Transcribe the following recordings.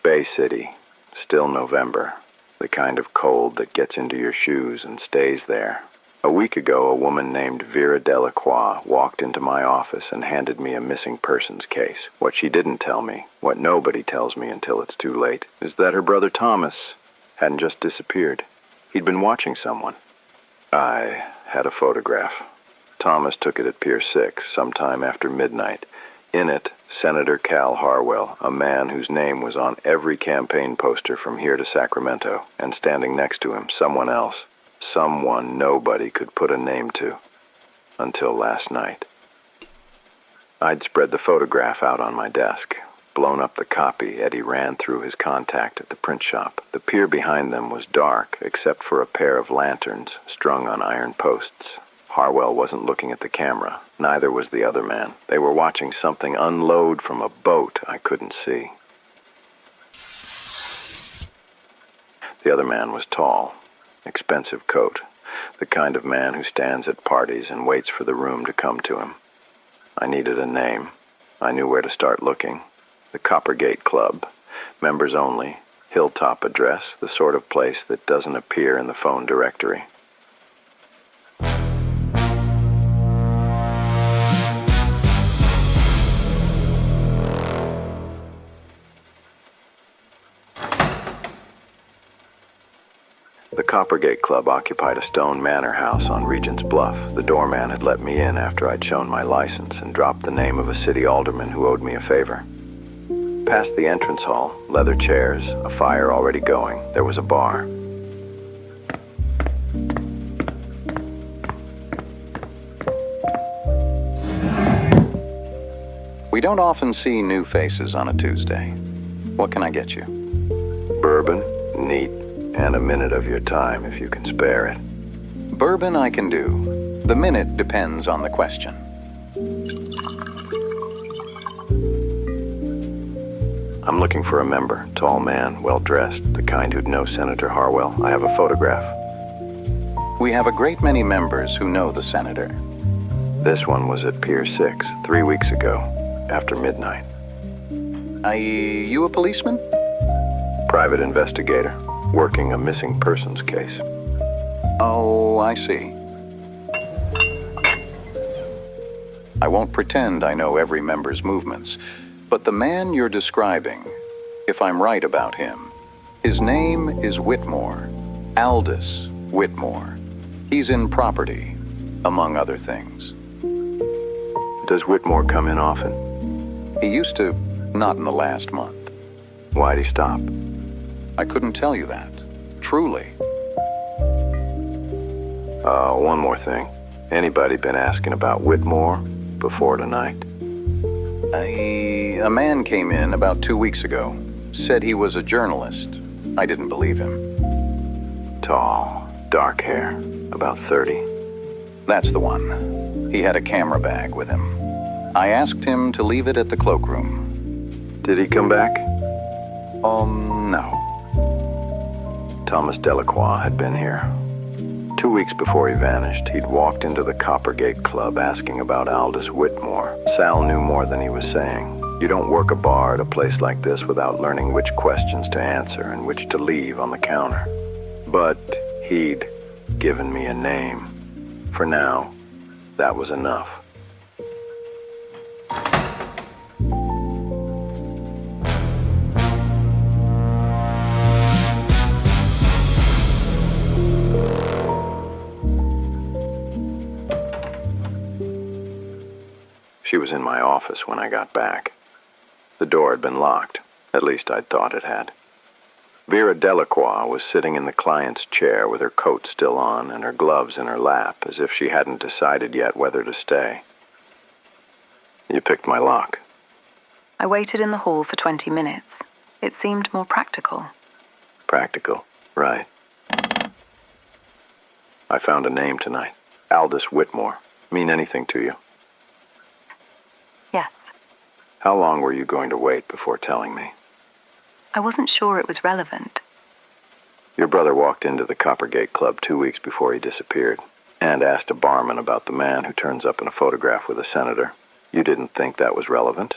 Bay City, still November, the kind of cold that gets into your shoes and stays there. A week ago, a woman named Vera walked into my office and handed me a missing persons case. What she didn't tell me, what nobody tells me until it's too late, is that her brother Thomas hadn't just disappeared. He'd been watching someone. I had a photograph. Thomas took it at Pier 6 sometime after midnight. In it, Senator Cal Harwell, a man whose name was on every campaign poster from here to Sacramento, and standing next to him, someone else, someone nobody could put a name to, until last night. I'd spread the photograph out on my desk. Blown up the copy, Eddie ran through his contact at the print shop. The pier behind them was dark, except for a pair of lanterns strung on iron posts. Harwell wasn't looking at the camera. Neither was the other man. They were watching something unload from a boat I couldn't see. The other man was tall, expensive coat, the kind of man who stands at parties and waits for the room to come to him. I needed a name. I knew where to start looking. The Coppergate Club, members only, hilltop address, the sort of place that doesn't appear in the phone directory. The Coppergate Club occupied a stone manor house on Regent's Bluff. The doorman had let me in after I'd shown my license and dropped the name of a city alderman who owed me a favor. Past the entrance hall, leather chairs, a fire already going, there was a bar. We don't often see new faces on a Tuesday. What can I get you? Bourbon, neat, and a minute of your time if you can spare it. Bourbon I can do. The minute depends on the question. I'm looking for a member, tall man, well-dressed, the kind who'd know Senator Harwell. I have a photograph. We have a great many members who know the senator. This one was at Pier 6, 3 weeks ago, after midnight. You a policeman? Private investigator, working a missing persons case. Oh, I see. I won't pretend I know every member's movements, but the man you're describing, if I'm right about him, his name is Whitmore, Aldous Whitmore. He's in property, among other things. Does Whitmore come in often? He used to, not in the last month. Why'd he stop? I couldn't tell you that, truly. One more thing. Anybody been asking about Whitmore before tonight? A man came in about 2 weeks ago. Said he was a journalist. I didn't believe him. Tall, dark hair, about 30. That's the one. He had a camera bag with him. I asked him to leave it at the cloakroom. Did he come back? No. Thomas Delacroix had been here. 2 weeks before he vanished, he'd walked into the Coppergate Club asking about Aldous Whitmore. Sal knew more than he was saying. You don't work a bar at a place like this without learning which questions to answer and which to leave on the counter. But he'd given me a name. For now, that was enough. She was in my office when I got back. The door had been locked. At least I'd thought it had. Vera Delacroix was sitting in the client's chair with her coat still on and her gloves in her lap, as if she hadn't decided yet whether to stay. You picked my lock. I waited in the hall for 20 minutes. It seemed more practical. Practical, right. I found a name tonight. Aldous Whitmore. Mean anything to you? Yes. How long were you going to wait before telling me? I wasn't sure it was relevant. Your brother walked into the Coppergate Club 2 weeks before he disappeared and asked a barman about the man who turns up in a photograph with a senator. You didn't think that was relevant?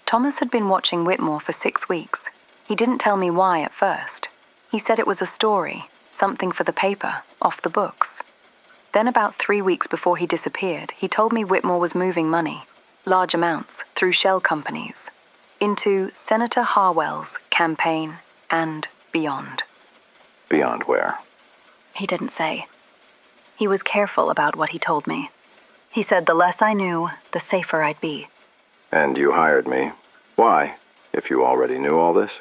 Thomas had been watching Whitmore for 6 weeks. He didn't tell me why at first. He said it was a story, something for the paper, off the books. Then about 3 weeks before he disappeared, he told me Whitmore was moving money, large amounts, through shell companies, into Senator Harwell's campaign and beyond. Beyond where? He didn't say. He was careful about what he told me. He said the less I knew, the safer I'd be. And you hired me. Why, if you already knew all this?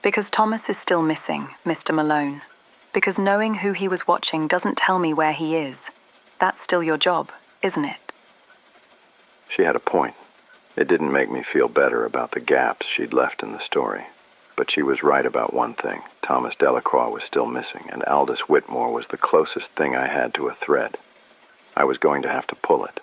Because Thomas is still missing, Mr. Malone. Because knowing who he was watching doesn't tell me where he is. That's still your job, isn't it? She had a point. It didn't make me feel better about the gaps she'd left in the story. But she was right about one thing. Thomas Delacroix was still missing, and Aldous Whitmore was the closest thing I had to a thread. I was going to have to pull it.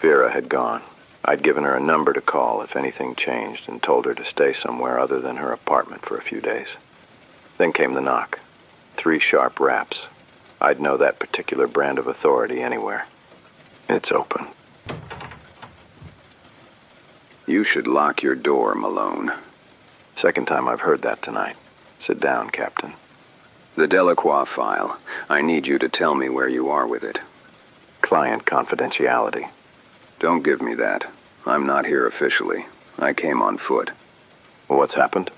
Vera had gone. I'd given her a number to call if anything changed and told her to stay somewhere other than her apartment for a few days. Then came the knock. 3 sharp raps. I'd know that particular brand of authority anywhere. It's open. You should lock your door, Malone. Second time I've heard that tonight. Sit down, Captain. The Delacroix file. I need you to tell me where you are with it. Client confidentiality. Don't give me that. I'm not here officially. I came on foot. What's happened?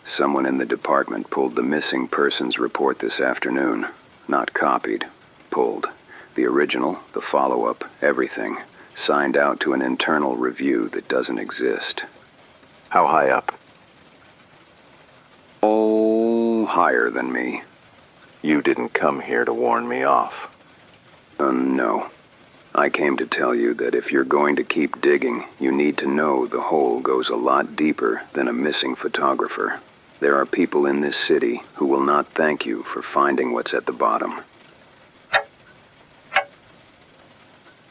Someone in the department pulled the missing persons report this afternoon. Not copied. Pulled. The original, the follow-up, everything. Signed out to an internal review that doesn't exist. How high up? Oh, higher than me. You didn't come here to warn me off. No. I came to tell you that if you're going to keep digging, you need to know the hole goes a lot deeper than a missing photographer. There are people in this city who will not thank you for finding what's at the bottom.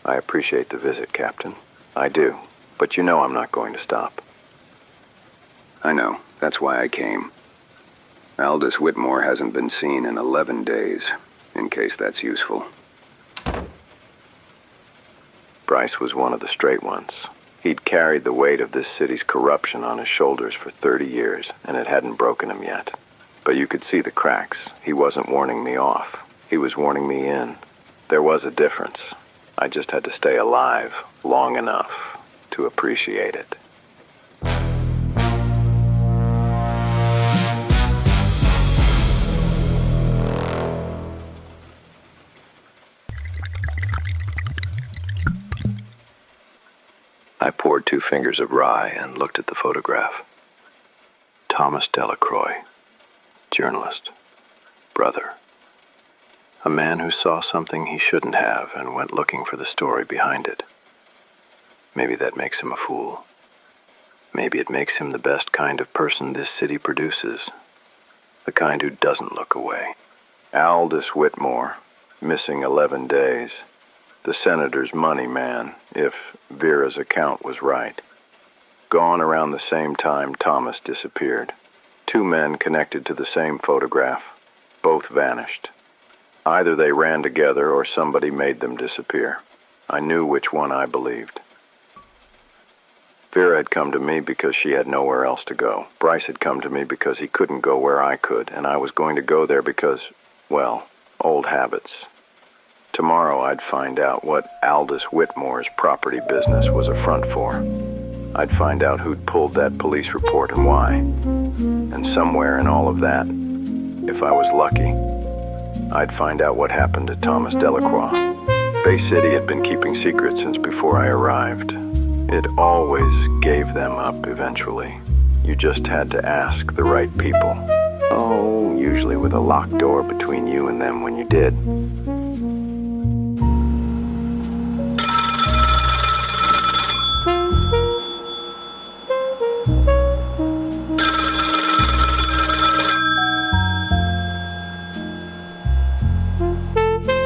I appreciate the visit, Captain. I do. But you know I'm not going to stop. I know. That's why I came. Aldous Whitmore hasn't been seen in 11 days, in case that's useful. Bryce was one of the straight ones. He'd carried the weight of this city's corruption on his shoulders for 30 years, and it hadn't broken him yet. But you could see the cracks. He wasn't warning me off. He was warning me in. There was a difference. I just had to stay alive long enough to appreciate it. I poured 2 fingers of rye and looked at the photograph. Thomas Delacroix, journalist, brother. A man who saw something he shouldn't have and went looking for the story behind it. Maybe that makes him a fool. Maybe it makes him the best kind of person this city produces. The kind who doesn't look away. Aldous Whitmore, missing 11 days. The senator's money man, if Vera's account was right. Gone around the same time Thomas disappeared. 2 men connected to the same photograph. Both vanished. Either they ran together or somebody made them disappear. I knew which one I believed. Vera had come to me because she had nowhere else to go. Bryce had come to me because he couldn't go where I could, and I was going to go there because, well, old habits. Tomorrow I'd find out what Aldous Whitmore's property business was a front for. I'd find out who'd pulled that police report and why. And And somewhere in all of that, if I was lucky, I'd find out what happened to Thomas Delacroix. Bay City had been keeping secrets since before I arrived. It always gave them up eventually. You just had to ask the right people. Oh, usually with a locked door between you and them when you did.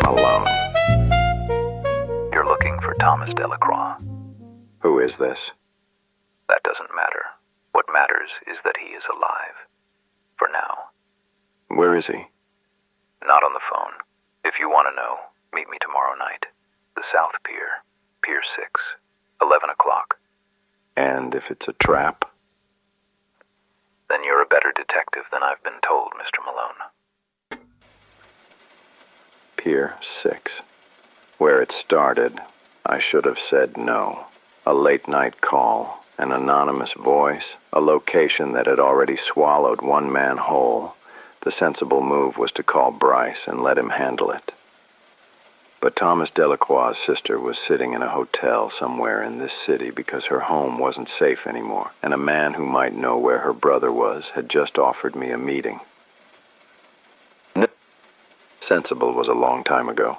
Malone. You're looking for Thomas Delacroix. Who is this? That doesn't matter. What matters is that he is alive. For now. Where is he? Not on the phone. If you want to know, meet me tomorrow night. The South Pier. Pier 6. 11 o'clock. And if it's a trap? Then you're a better detective than I've been told, Mr. Malone. Pier 6. Where it started, I should have said no. A late-night call, an anonymous voice, a location that had already swallowed one man whole. The sensible move was to call Bryce and let him handle it. But Thomas Delacroix's sister was sitting in a hotel somewhere in this city because her home wasn't safe anymore, and a man who might know where her brother was had just offered me a meeting. Sensible was a long time ago.